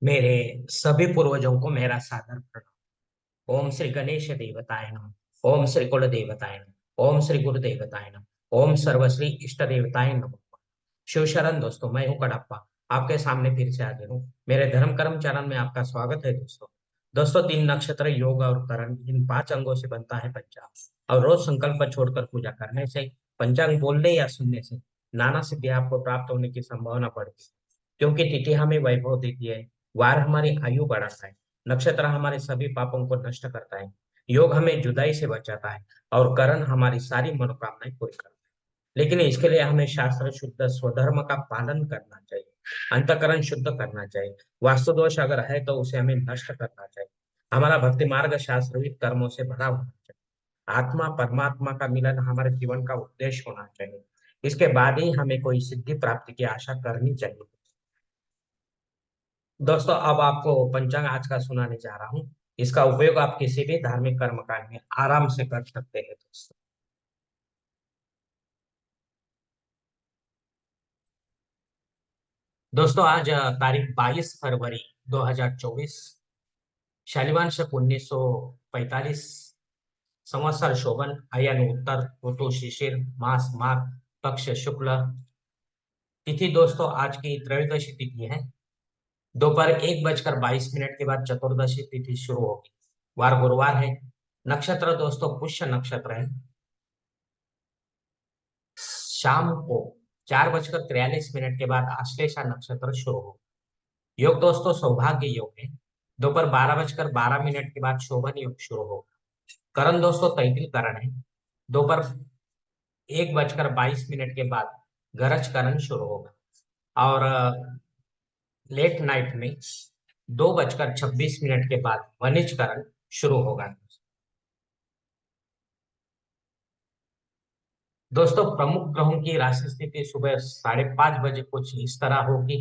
मेरे सभी पूर्वजों को मेरा सादर प्रणाम। ओम श्री गणेश देवताय नमः। ओम श्री कुल देवताय नमः। ओम श्री गुरु देवताय नमः। ओम सर्वश्री इष्ट देवताय नमः। शिव शरण दोस्तों, मैं हूँ कड़प्पा। आपके सामने फिर से हाजिर हूँ। मेरे धर्म कर्म चरण में आपका स्वागत है दोस्तों। दोस्तों, तीन नक्षत्र, योग और करण, इन पांच अंगों से बनता है पंचांग। और रोज संकल्प छोड़कर पूजा करने से, पंचांग बोलने या सुनने से नाना सिद्धि आपको प्राप्त होने की संभावना बढ़ती है। क्योंकि तिथि हमें वैभव देती है, वार हमारी आयु बढ़ाता है, नक्षत्र हमारे सभी पापों को नष्ट करता है, योग हमें जुदाई से बचाता है, और करण हमारी सारी मनोकामनाएं पूरी करता है। लेकिन इसके लिए हमें शास्त्र शुद्ध स्वधर्म का पालन करना चाहिए, अंतकरण शुद्ध करना चाहिए। वास्तु दोष अगर है तो उसे हमें नष्ट करना चाहिए। हमारा भक्ति मार्ग शास्त्रीय कर्मों से भरा होना चाहिए। आत्मा परमात्मा का मिलन हमारे जीवन का उद्देश्य होना चाहिए। इसके बाद ही हमें कोई सिद्धि प्राप्ति की आशा करनी चाहिए। दोस्तों, अब आपको पंचांग आज का सुनाने जा रहा हूँ। इसका उपयोग आप किसी भी धार्मिक कर्मकांड में आराम से कर सकते हैं दोस्तों। दोस्तों, आज तारीख 22 फरवरी 2024, शालिवान शक 1945, संवत्सर शोभन, अयन उत्तर, ऋतु शिशिर, मास माघ, पक्ष शुक्ल, तिथि दोस्तों आज की त्रयोदशी तिथि है। दोपहर 1 बजकर 22 मिनट के बाद चतुर्दशी तिथि शुरू होगी। वार गुरुवार है। नक्षत्र दोस्तों पुष्य नक्षत्र है। शाम को 4 बजकर 43 मिनट के बाद आश्लेषा नक्षत्र शुरू हो। योग दोस्तों सौभाग्य योग है। दोपहर 12 बजकर 12 मिनट के बाद शोभन योग शुरू होगा। करण दोस्तों तैतिल करण है। दोपहर 1 बजकर 22 मिनट के बाद गरज करण शुरू होगा। और लेट नाइट में 2 बजकर 26 मिनट के बाद वनिज करण शुरू होगा। दोस्तों, प्रमुख ग्रहों की राशि स्थिति सुबह 5:30 बजे कुछ इस तरह होगी।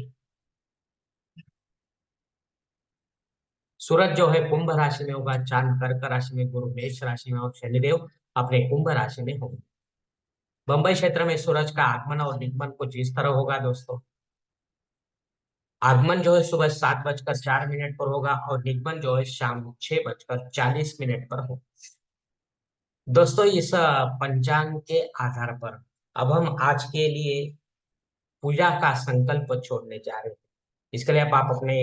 सूरज जो है कुंभ राशि में होगा, चांद कर्क राशि में, गुरु मेष राशि में और शनिदेव अपने कुंभ राशि में होंगे। बंबई क्षेत्र में सूरज का आगमन और निगमन कुछ इस तरह होगा दोस्तों। आगमन जो है सुबह 7 बजकर 4 मिनट पर होगा और निगमन जो है शाम 6 बजकर 40 मिनट पर होगा। दोस्तों, इस पंचांग के आधार पर अब हम आज के लिए पूजा का संकल्प छोड़ने जा रहे हैं। इसके लिए आप अपने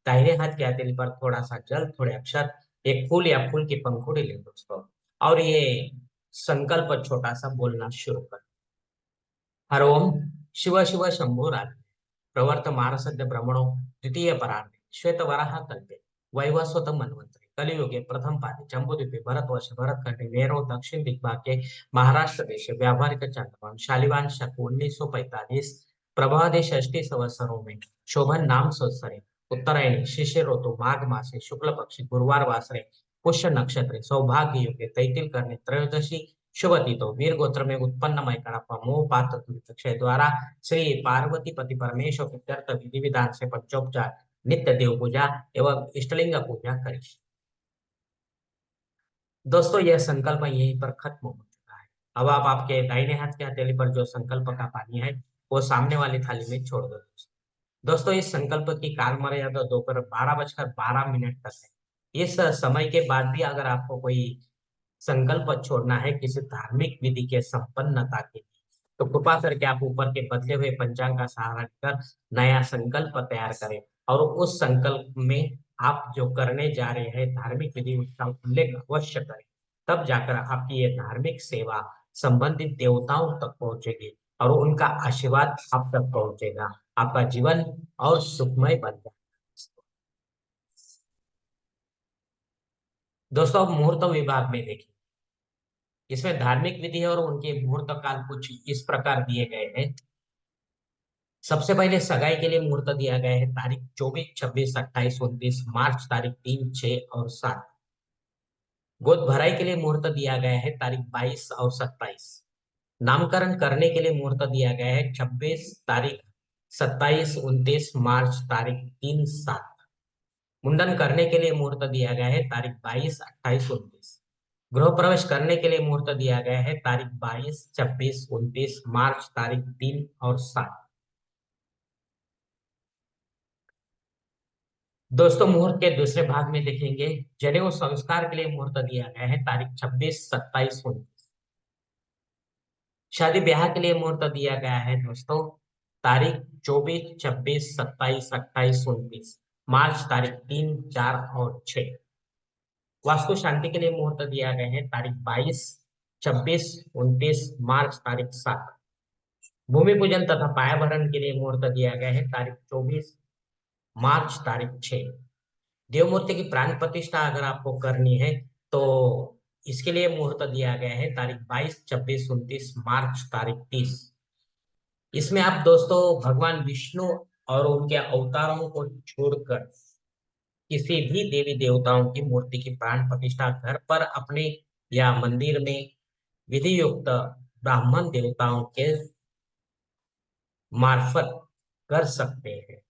दाहिने हाथ के हथेली पर थोड़ा सा जल, थोड़े अक्षर, एक फूल या फूल की पंखुड़ी ले दोस्तों, और ये संकल्प छोटा सा बोलना शुरू कर। हर ओम शिव शिव शंभो राधे, प्रवर्तमान सद्य ब्रह्मणो द्वितीय परार्धे श्वेत वराह कल्पे वैवस्वत मनवंतरे कलियुगे प्रथम पादे जम्बूद्वीपे भरतवर्ष भरतखंडे नेरो दक्षिण दिग्भाग के महाराष्ट्र देश व्यावहारिक चांद्रमान शालिवान शक 1945, प्रभादे षष्ठी संवत्सरों में शोभन नाम संवत्सरे उत्तरायणी शिशिर ऋतु माघ मासे शुक्ल पक्षी गुरुवार वासरे पुष्य नक्षत्र सौभाग्य युगे तैतिल करने त्रयोदशी शुभ तिथो वीर गोत्र में उत्पन्न मय कणप्पा मोह पात्र क्षय द्वारा श्री पार्वती पति परमेश्वर प्रीत्यर्थ विधि विधान से पंचोपचार नित्य देव पूजा एवं इष्टलिंग पूजा करें। दोस्तों, यह संकल्प यहीं पर खत्म हो चुका है। अब आप आपके दाहिने हाथ के हथेली पर जो संकल्प का पानी है वो सामने वाली थाली में छोड़ दो। दोस्तों, इस संकल्प की काल मर्यादा दोपहर 12 बजकर 12 मिनट तक है। इस समय के बाद भी अगर आपको कोई संकल्प छोड़ना है किसी धार्मिक विधि के संपन्नता के लिए, तो कृपा करके आप ऊपर के बदले हुए पंचांग का सहारा लेकर नया संकल्प तैयार करें, और उस संकल्प में आप जो करने जा रहे हैं धार्मिक विधि उसका उल्लेख अवश्य करें। तब जाकर आपकी ये धार्मिक सेवा संबंधित देवताओं तक पहुंचेगी और उनका आशीर्वाद आप तक पहुंचेगा। आपका जीवन और सुखमय बन जाएगा। दोस्तों, अब मुहूर्त विभाग में देखिए, इसमें धार्मिक विधि और उनके मुहूर्त काल कुछ इस प्रकार दिए गए हैं। सबसे पहले सगाई के लिए मुहूर्त दिया गया है तारीख 24, 26, 28, 29 मार्च, तारीख 3, 6 और 7। गोद भराई के लिए मुहूर्त दिया गया है तारीख 22 और 27। नामकरण करने के लिए मुहूर्त दिया गया है 26 तारीख, 27, 29 मार्च, तारीख 3, 7। मुंडन करने के लिए मुहूर्त दिया गया है तारीख 22, 28, 29। गृह प्रवेश करने के लिए मुहूर्त दिया गया है तारीख 22, 26, 29 मार्च, तारीख 3 और 7। दोस्तों मुहूर्त के दूसरे भाग में देखेंगे, जनेऊ संस्कार के लिए मुहूर्त दिया गया है तारीख 26, 27, 29। शादी ब्याह के लिए मुहूर्त दिया गया है दोस्तों तारीख 24, 26, 27, 28, 29 मार्च, तारीख 3, 4 और 6। वास्तु शांति के लिए मुहूर्त दिया गया है तारीख 22, 26, 29 मार्च, तारीख 7। भूमि पूजन तथा पाया भरण के लिए मुहूर्त दिया गया है तारीख 24 मार्च, तारीख 6। देव मूर्ति की प्राण प्रतिष्ठा अगर आपको करनी है तो इसके लिए मुहूर्त दिया गया है तारीख 22, 26, 29 मार्च, तारीख 30। इसमें आप दोस्तों भगवान विष्णु और उनके अवतारों को छोड़कर किसी भी देवी देवताओं की मूर्ति की प्राण प्रतिष्ठा घर पर अपने या मंदिर में विधि युक्त ब्राह्मण देवताओं के मार्फत कर सकते हैं।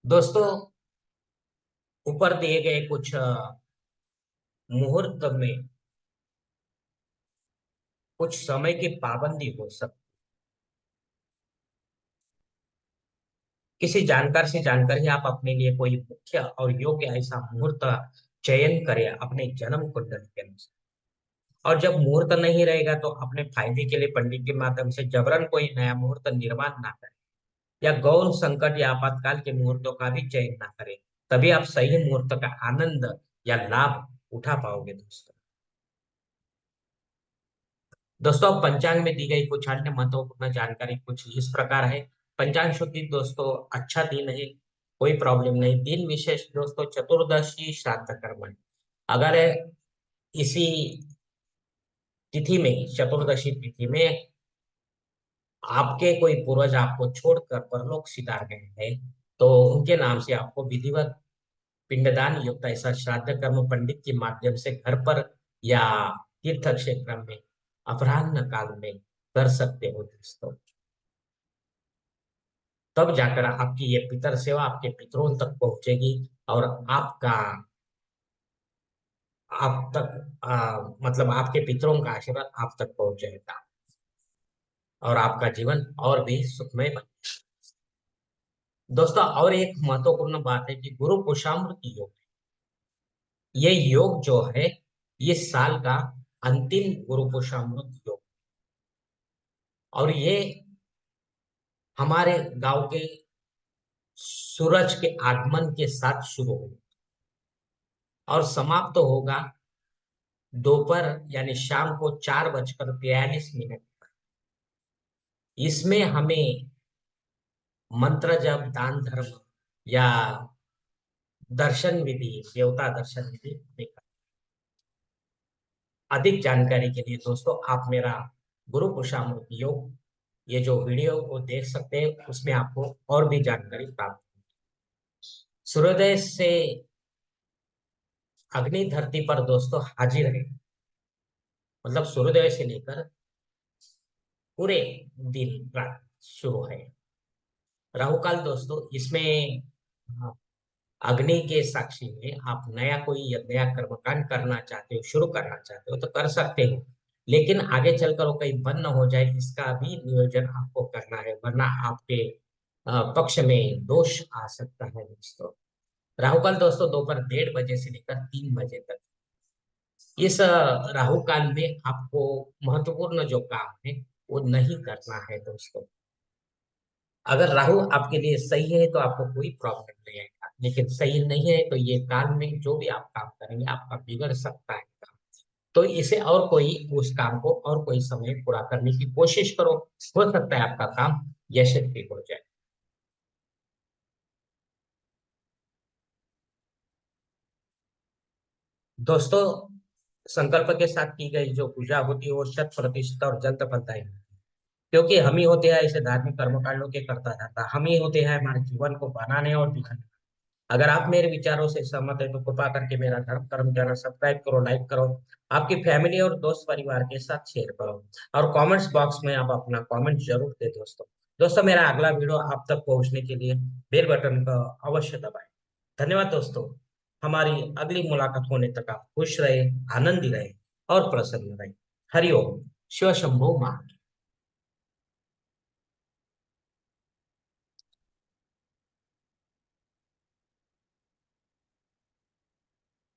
दोस्तों ऊपर दिए गए कुछ मुहूर्त में कुछ समय की पाबंदी हो सकती। किसी जानकार से जानकर ही आप अपने लिए कोई मुख्य और योग्य ऐसा मुहूर्त चयन करें अपने जन्म कुंडली के अनुसार। और जब मुहूर्त नहीं रहेगा तो अपने फायदे के लिए पंडित के माध्यम से जबरन कोई नया मुहूर्त निर्माण ना करें, या गौर संकट या आपातकाल के मुहूर्तों का भी चयन ना करें। तभी आप सही मुहूर्त का आनंद या लाभ उठा पाओगे दोस्तों। दोस्तों अब पंचांग में दी गई कुछ अन्य महत्वपूर्ण जानकारी कुछ इस प्रकार है। पंचांग शुद्धि दोस्तों अच्छा दिन है, कोई प्रॉब्लम नहीं। दिन विशेष दोस्तों चतुर्दशी श्राद्ध कर्म है। अगर इसी तिथि में, चतुर्दशी तिथि में आपके कोई पूर्वज आपको छोड़कर परलोक सिधार गए हैं तो उनके नाम से आपको विधिवत पिंडदान युक्त ऐसा श्राद्ध कर्म पंडित के माध्यम से घर पर या तीर्थ क्षेत्र में अपराह्न काल में कर सकते हो दोस्तों। तब जाकर आपकी ये पितर सेवा आपके पितरों तक पहुंचेगी और आपका आप तक मतलब आपके पितरों का आशीर्वाद आप तक पहुंच जाएगा और आपका जीवन और भी सुखमय बन। दोस्तों और एक महत्वपूर्ण बात है कि गुरु पुषामृत योग, ये योग जो है ये साल का अंतिम गुरु पुषामृत योग, और ये हमारे गांव के सूरज के आगमन के साथ शुरू होगा और समाप्त तो होगा दोपहर यानी शाम को 4:43। इसमें हमें मंत्र जप, दान धर्म या दर्शन विधि, देवता दर्शन विधि देखा। अधिक जानकारी के लिए दोस्तों आप मेरा गुरु पुरुषामृत योग ये जो वीडियो को देख सकते हैं, उसमें आपको और भी जानकारी प्राप्त होगी। सूर्योदय से अग्नि धरती पर दोस्तों हाजिर है, मतलब सूर्योदय से लेकर पूरे दिन रात शुरू है। राहु काल दोस्तों इसमें अग्नि के साक्षी में आप नया कोई नया कर्मकांड करना चाहते हो, शुरू करना चाहते हो तो कर सकते हो, लेकिन आगे चलकर वो कहीं बंद न हो जाए इसका भी नियोजन आपको करना है, वरना आपके पक्ष में दोष आ सकता है दोस्तों। राहु काल दोस्तों दोपहर 1:30 से लेकर 3 बजे तक। इस राहु काल में आपको महत्वपूर्ण जो काम है वो नहीं करना है दोस्तों। अगर राहु आपके लिए सही है तो आपको कोई प्रॉब्लम नहीं आएगा, लेकिन सही नहीं है तो ये काल में जो भी आप काम करेंगे आपका बिगड़ सकता है काम। तो इसे और कोई उस काम को और कोई समय पूरा करने की कोशिश करो, हो सकता है आपका काम यशस्वी हो जाए। दोस्तों संकल्प के साथ की गई जो पूजा होती है वो 100% और जल्द फलदायी होती है, क्योंकि हम ही होते हैं ऐसे धार्मिक कर्मकांडों के करता जाता, हम ही होते हैं हमारे जीवन को बनाने और दिखाने। अगर आप मेरे विचारों से सहमत है तो कृपा करके मेरा धर्म कर्म चैनल सब्सक्राइब करो, लाइक करो, आपकी फैमिली और दोस्त परिवार के साथ शेयर करो और कमेंट्स बॉक्स में आप अपना कमेंट जरूर दे दोस्तों। दोस्तों मेरा अगला वीडियो आप तक पहुंचने के लिए बेल बटन का अवश्य दबाएं। धन्यवाद दोस्तों। हमारी अगली मुलाकात होने तक आप खुश रहे, आनंदी रहे और प्रसन्न रहे। हरिओम। शिव शंभो मां की।